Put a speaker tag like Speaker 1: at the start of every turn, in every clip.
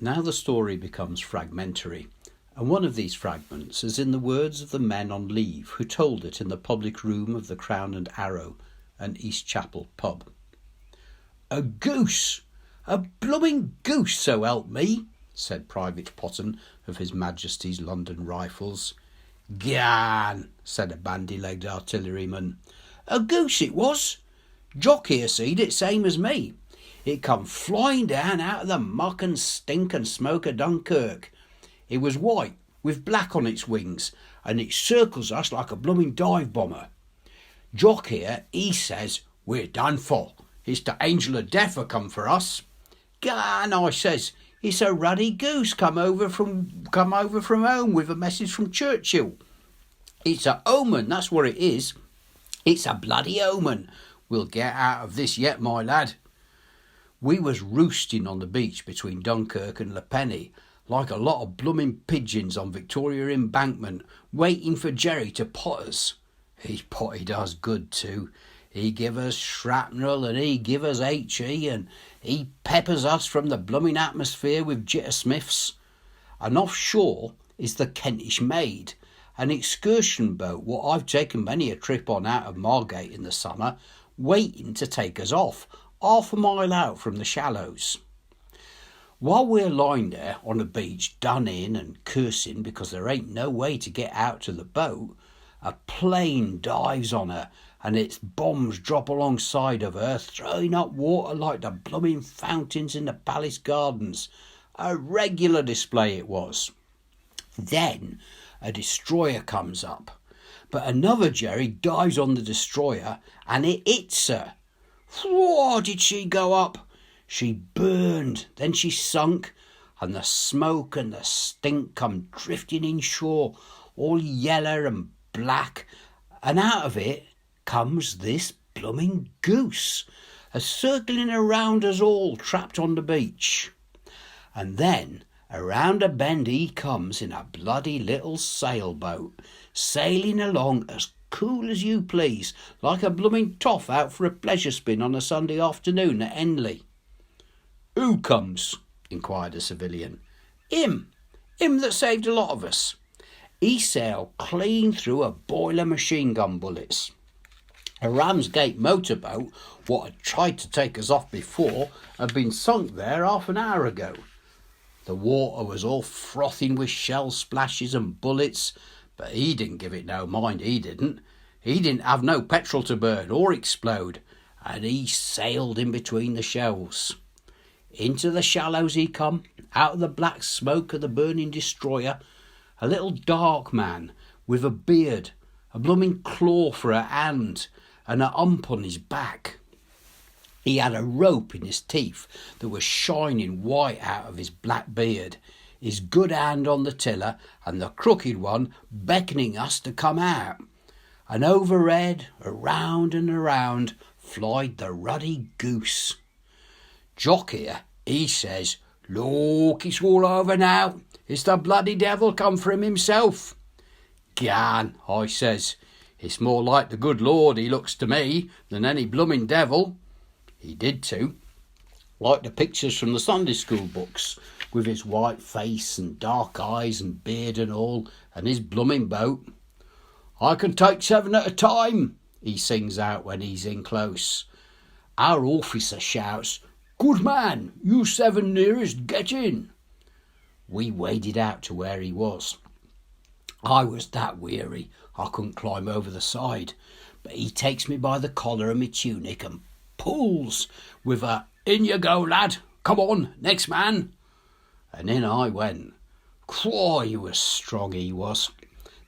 Speaker 1: Now the story becomes fragmentary, and one of these fragments is in the words of the men on leave who told it in the public room of the Crown and Arrow, an East Chapel pub. "A goose! A blooming goose, so help me!" said Private Potton of His Majesty's London Rifles. "Garn!" said a bandy-legged artilleryman. "A goose it was. Jock here seed it same as me. It come flying down out of the muck and stink and smoke of Dunkirk. It was white, with black on its wings, and it circles us like a blooming dive bomber. Jock here, he says, 'We're done for. It's the angel of death a come for us.' 'Garn,' I says, 'it's a ruddy goose come over from home with a message from Churchill. It's a omen, that's what it is. It's a bloody omen. We'll get out of this yet, my lad.' We was roosting on the beach between Dunkirk and Le Penny, like a lot of blooming pigeons on Victoria Embankment, waiting for Jerry to pot us. He potted us good too. He give us shrapnel and he give us HE, and he peppers us from the blooming atmosphere with jittersmiths. And offshore is the Kentish Maid, an excursion boat what I've taken many a trip on out of Margate in the summer, waiting to take us off, half a mile out from the shallows. While we're lying there on the beach, done in and cursing because there ain't no way to get out to the boat, a plane dives on her and its bombs drop alongside of her, throwing up water like the blooming fountains in the palace gardens. A regular display it was. Then a destroyer comes up, but another Jerry dives on the destroyer and it hits her. Whoa, did she go up? She burned, then she sunk, and the smoke and the stink come drifting inshore, all yeller and black, and out of it comes this blooming goose, a-circling around us all trapped on the beach. And then around a bend he comes in a bloody little sailboat, sailing along as cool as you please, like a blooming toff out for a pleasure spin on a Sunday afternoon at Henley. "Who comes?" inquired a civilian. Him that saved a lot of us. He sailed clean through a boiler machine gun bullets. A Ramsgate motorboat, what had tried to take us off before, had been sunk there half an hour ago. The water was all frothing with shell splashes and bullets, but he didn't give it no mind, he didn't. He didn't have no petrol to burn or explode, and he sailed in between the shells. Into the shallows he come, out of the black smoke of the burning destroyer, a little dark man with a beard, a blooming claw for a hand, and a hump on his back. He had a rope in his teeth that was shining white out of his black beard, his good hand on the tiller and the crooked one beckoning us to come out. And overhead, around and around, flied the ruddy goose. Jock here, he says, "Look, it's all over now. It's the bloody devil come for him himself." "Garn," I says, "it's more like the good Lord he looks to me than any blooming devil." He did too, like the pictures from the Sunday school books, with his white face and dark eyes and beard and all, and his blooming boat. "I can take 7 at a time," he sings out when he's in close. Our officer shouts, "Good man, you 7 nearest, get in." We waded out to where he was. I was that weary I couldn't climb over the side, but he takes me by the collar of my tunic and pulls with a "In you go, lad, come on, next man." And in I went. Craw, he was strong, he was.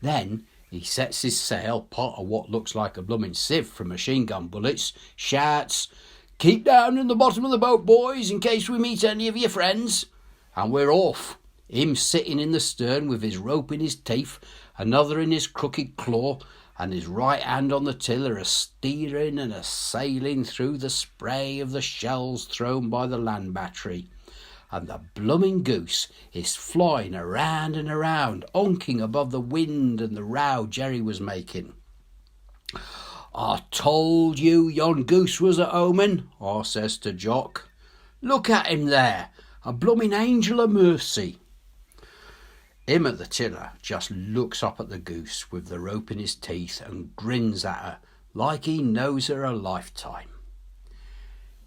Speaker 1: Then he sets his sail, part of what looks like a blooming sieve from machine gun bullets, shouts, "Keep down in the bottom of the boat, boys, in case we meet any of your friends." And we're off, him sitting in the stern with his rope in his teeth, another in his crooked claw, and his right hand on the tiller a-steering and a-sailing through the spray of the shells thrown by the land battery. And the blooming goose is flying around and around, honking above the wind and the row Jerry was making. "I told you yon goose was a omen," I says to Jock. "Look at him there, A blooming angel of mercy. Him at the tiller just looks up at the Goose with the rope in his teeth and grins at her like he knows her a lifetime.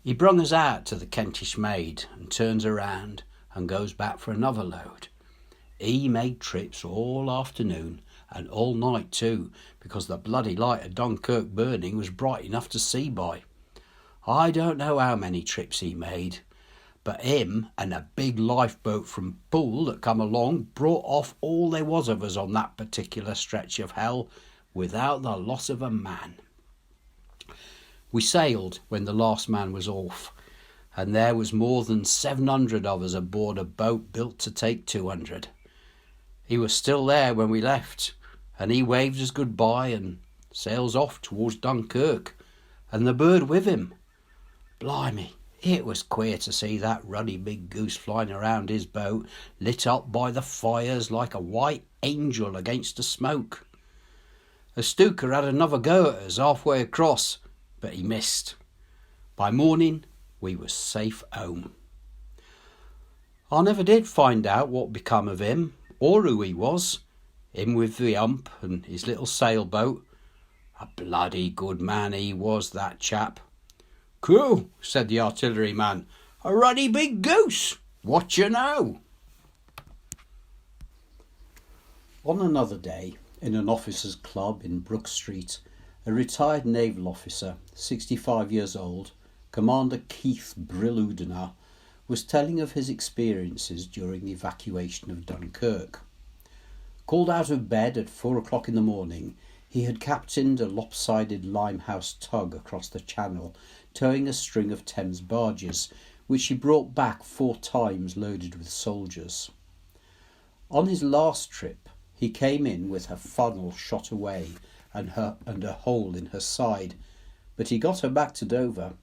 Speaker 1: He brung us out to the Kentish maid and turns around and goes back for another load. He made trips all afternoon and all night too, because the bloody light of Dunkirk burning was bright enough to see by. I don't know how many trips he made, but him and a big lifeboat from Poole that come along brought off all there was of us on that particular stretch of hell without the loss of a man. We sailed when the last man was off, and there was more than 700 of us aboard a boat built to take 200. He was still there when we left, and he waved us goodbye and sails off towards Dunkirk, and the bird with him. Blimey, it was queer to see that ruddy big Goose flying around his boat, lit up by the fires like a white angel against the smoke. A stooker had another go at us halfway across, but he missed. By morning, we was safe home. I never did find out what become of him, or who he was. Him with the hump and his little sailboat. A bloody good man he was, that chap. "Cool," said the artilleryman. "A ruddy big Goose. What you know?" On another day, in an officers' club in Brook Street, a retired naval officer, 65 years old, Commander Keith Brilludena, was telling of his experiences during the evacuation of Dunkirk. Called out of bed at 4 o'clock in the morning, he had captained a lopsided Limehouse tug across the channel, towing a string of Thames barges, which he brought back 4 times loaded with soldiers. On his last trip, he came in with her funnel shot away and a hole in her side, but he got her back to Dover.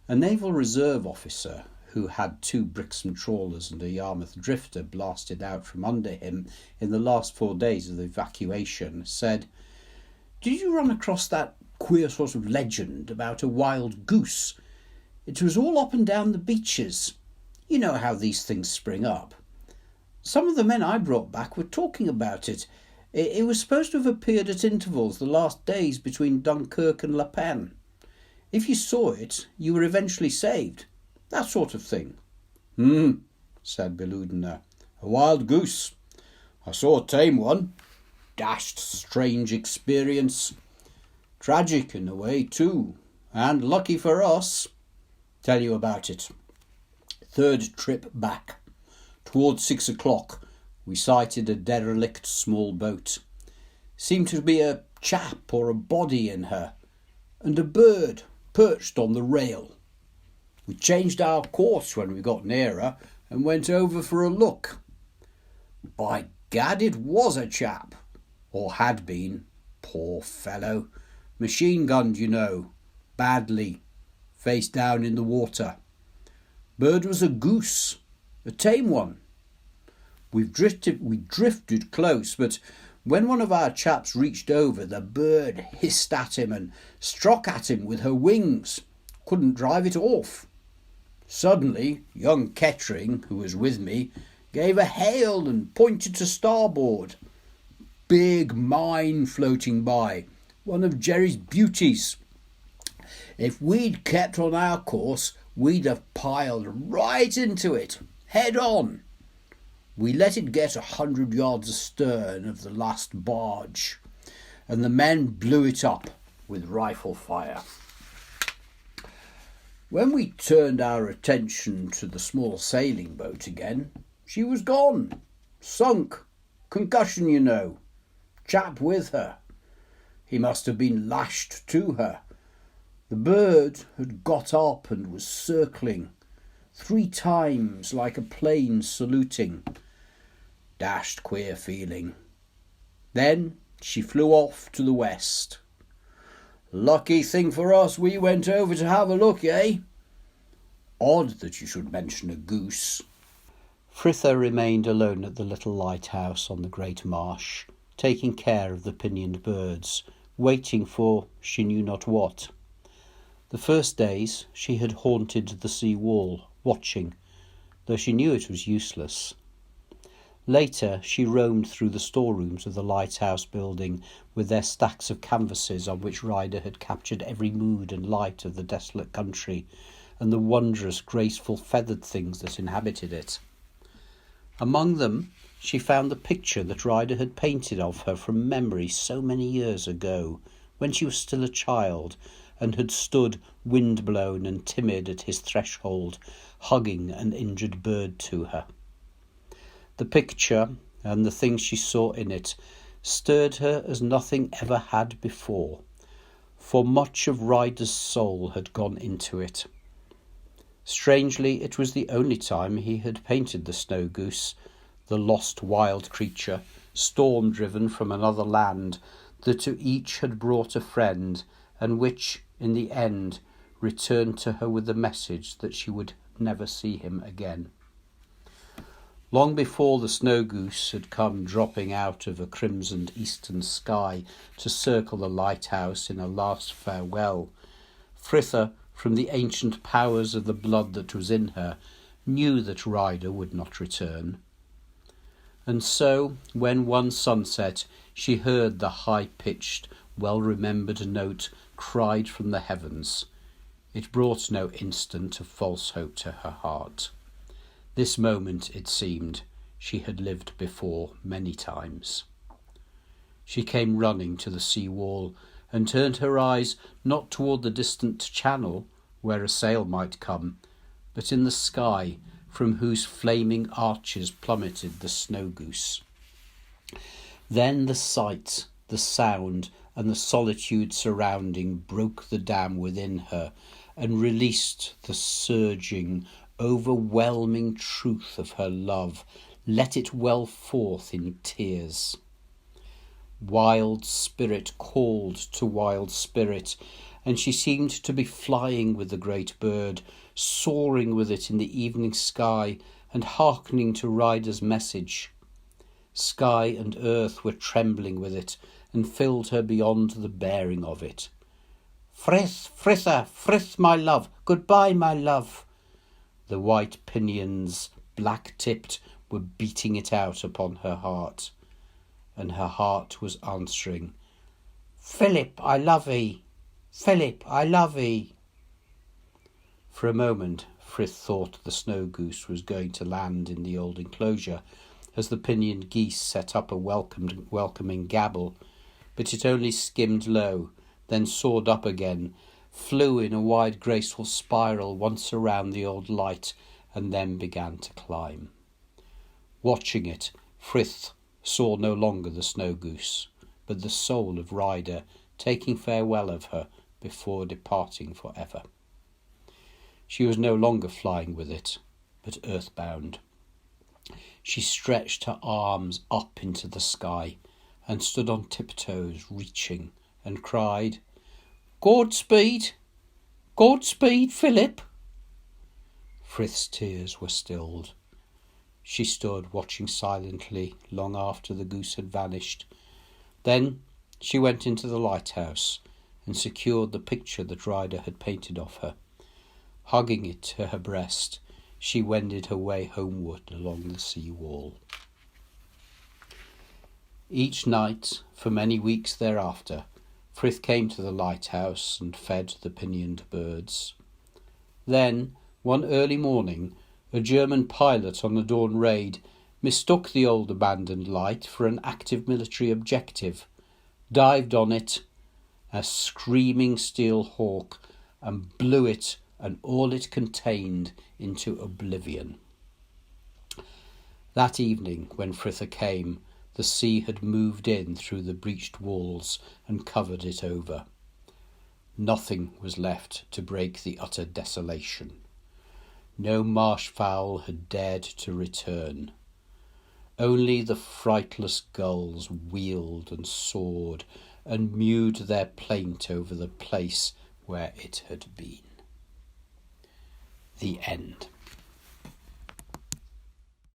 Speaker 1: A naval reserve officer, who had 2 Brixham trawlers and a Yarmouth drifter blasted out from under him in the last 4 days of the evacuation, said, "Did you run across that queer sort of legend about a wild goose? It was all up and down the beaches. You know how these things spring up. Some of the men I brought back were talking about it. It was supposed to have appeared at intervals the last days between Dunkirk and La Panne. If you saw it, you were eventually saved. That sort of thing." Said Beludner. "A wild goose. I saw a tame one. Dashed strange experience. Tragic in a way too, and lucky for us. Tell you about it. 3rd trip back. Towards 6 o'clock, we sighted a derelict small boat. Seemed to be a chap or a body in her, and a bird perched on the rail. We changed our course when we got nearer and went over for a look. By gad, it was a chap, or had been. Poor fellow. Machine gunned, you know, badly, face down in the water. Bird was a goose, a tame one. We drifted close, but when one of our chaps reached over, the bird hissed at him and struck at him with her wings. Couldn't drive it off. Suddenly, young Kettering, who was with me, gave a hail and pointed to starboard. Big mine floating by, one of Jerry's beauties. If we'd kept on our course, we'd have piled right into it, head on. We let it get 100 yards astern of the last barge, and the men blew it up with rifle fire. When we turned our attention to the small sailing boat again, she was gone, sunk, concussion, you know. Chap with her. He must have been lashed to her. The bird had got up and was circling 3 times like a plane saluting. Dashed queer feeling. Then she flew off to the west. Lucky thing for us we went over to have a look, eh? Odd that you should mention a goose.
Speaker 2: Fritha remained alone at the little lighthouse on the great marsh, taking care of the pinioned birds, waiting for she knew not what. The first days she had haunted the sea wall, watching, though she knew it was useless. Later, she roamed through the storerooms of the lighthouse building with their stacks of canvases on which Ryder had captured every mood and light of the desolate country and the wondrous, graceful, feathered things that inhabited it. Among them, she found the picture that Ryder had painted of her from memory so many years ago, when she was still a child and had stood wind-blown and timid at his threshold, hugging an injured bird to her. The picture and the things she saw in it stirred her as nothing ever had before, for much of Ryder's soul had gone into it. Strangely, it was the only time he had painted the snow goose, the lost wild creature, storm-driven from another land, that to each had brought a friend, and which, in the end, returned to her with the message that she would never see him again. Long before the snow goose had come dropping out of a crimsoned eastern sky to circle the lighthouse in a last farewell, Frithha, from the ancient powers of the blood that was in her, knew that Ryder would not return. And so, when one sunset she heard the high-pitched, well-remembered note cried from the heavens, it brought no instant of false hope to her heart. This moment, it seemed, she had lived before many times. She came running to the sea wall and turned her eyes not toward the distant channel where a sail might come, but in the sky from whose flaming arches plummeted the snow goose. Then the sight, the sound, and the solitude surrounding broke the dam within her and released the surging, overwhelming truth of her love, let it well forth in tears. Wild spirit called to wild spirit, and she seemed to be flying with the great bird, soaring with it in the evening sky and hearkening to Ryder's message. Sky and earth were trembling with it and filled her beyond the bearing of it. "Frith, Frithha, Frith, my love, goodbye, my love." The white pinions, black-tipped, were beating it out upon her heart, and her heart was answering, "Philip, I love thee. Philip, I love thee." For a moment, Frith thought the snow goose was going to land in the old enclosure, as the pinioned geese set up a welcoming gabble, but it only skimmed low, then soared up again, flew in a wide graceful spiral once around the old light, and then began to climb. Watching it, Frith saw no longer the snow goose, but the soul of Ryder taking farewell of her before departing for ever. She was no longer flying with it, but earthbound. She stretched her arms up into the sky and stood on tiptoes, reaching, and cried, "Godspeed! Godspeed, Philip!" Frith's tears were stilled. She stood watching silently long after the goose had vanished. Then she went into the lighthouse and secured the picture that Ryder had painted of her. Hugging it to her breast, she wended her way homeward along the sea wall. Each night, for many weeks thereafter, Frith came to the lighthouse and fed the pinioned birds. Then, one early morning, a German pilot on a dawn raid mistook the old abandoned light for an active military objective, dived on it, a screaming steel hawk, and blew it and all it contained into oblivion. That evening, when Frithha came, the sea had moved in through the breached walls and covered it over. Nothing was left to break the utter desolation. No marsh fowl had dared to return. Only the frightless gulls wheeled and soared and mewed their plaint over the place where it had been. The end.